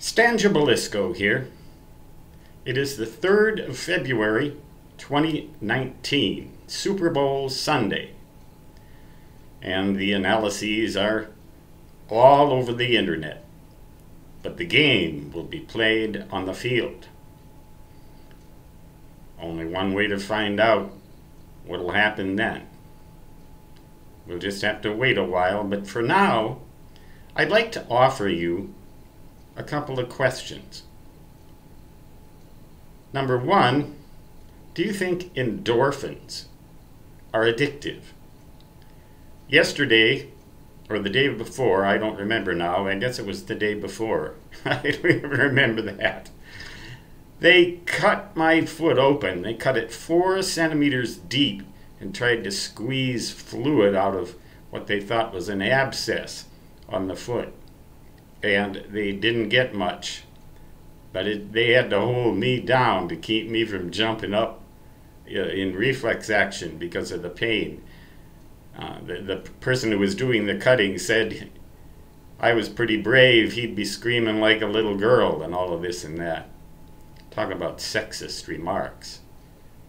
Stanjabilisco here. It is the 3rd of February, 2019, Super Bowl Sunday. And the analyses are all over the internet. But the game will be played on the field. Only one way to find out what will happen then. We'll just have to wait a while, but for now, I'd like to offer you a couple of questions. Number one, do you think endorphins are addictive? Yesterday, or the day before, I don't remember now, I guess it was the day before, I don't even remember that. They cut my foot open. They cut it 4 centimeters deep and tried to squeeze fluid out of what they thought was an abscess on the foot. And they didn't get much, but they had to hold me down to keep me from jumping up in reflex action because of the pain. The person who was doing the cutting said I was pretty brave. He'd be screaming like a little girl and all of this and that. Talk about sexist remarks.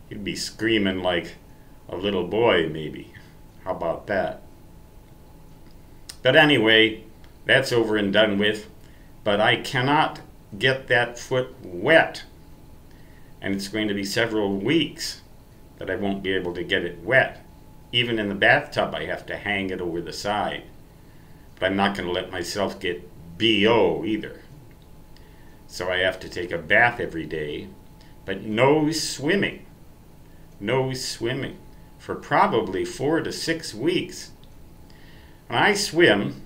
He'd be screaming like a little boy, maybe. How about that? But anyway, that's over and done with. But I cannot get that foot wet. And it's going to be several weeks that I won't be able to get it wet. Even in the bathtub, I have to hang it over the side. But I'm not going to let myself get BO either. So I have to take a bath every day, but no swimming. No swimming for probably 4 to 6 weeks. And I swim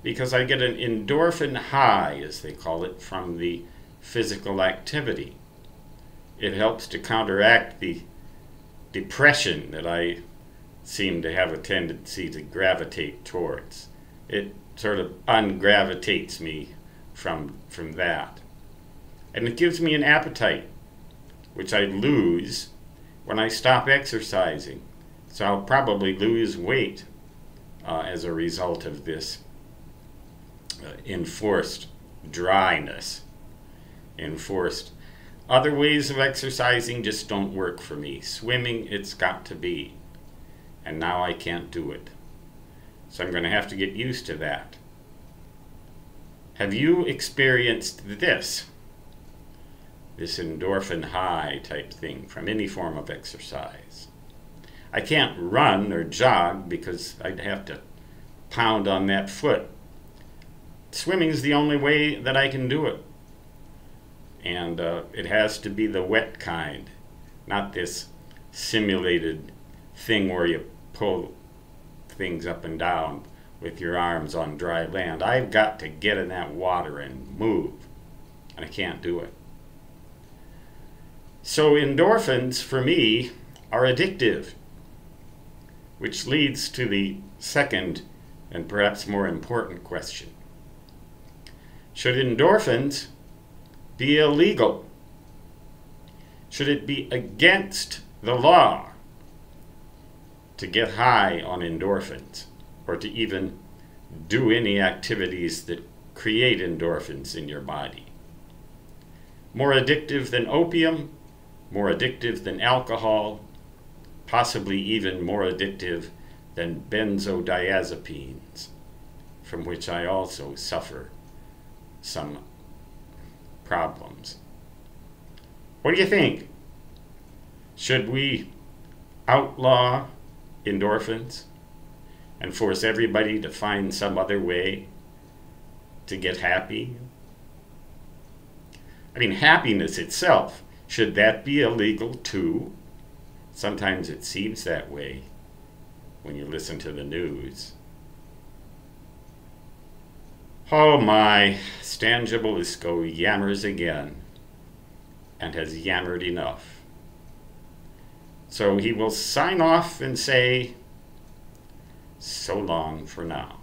because I get an endorphin high, as they call it, from the physical activity. It helps to counteract the depression that I seem to have a tendency to gravitate towards. It sort of ungravitates me from that. And it gives me an appetite, which I lose when I stop exercising. So I'll probably lose weight as a result of this enforced dryness. Enforced. Other ways of exercising just don't work for me. Swimming, it's got to be. And now I can't do it. So I'm going to have to get used to that. Have you experienced this endorphin high type thing from any form of exercise? I can't run or jog because I'd have to pound on that foot. Swimming is the only way that I can do it. And it has to be the wet kind, not this simulated thing where you pull things up and down with your arms on dry land. I've got to get in that water and move, and I can't do it. So endorphins, for me, are addictive, which leads to the second and perhaps more important question. Should endorphins be illegal? Should it be against the law to get high on endorphins, or to even do any activities that create endorphins in your body? More addictive than opium, more addictive than alcohol, possibly even more addictive than benzodiazepines, from which I also suffer some problems. What do you think? Should we outlaw endorphins and force everybody to find some other way to get happy? I mean, happiness itself, should that be illegal too? Sometimes it seems that way when you listen to the news. Oh my, Stanjabilisco yammers again, and has yammered enough. So he will sign off and say, so long for now.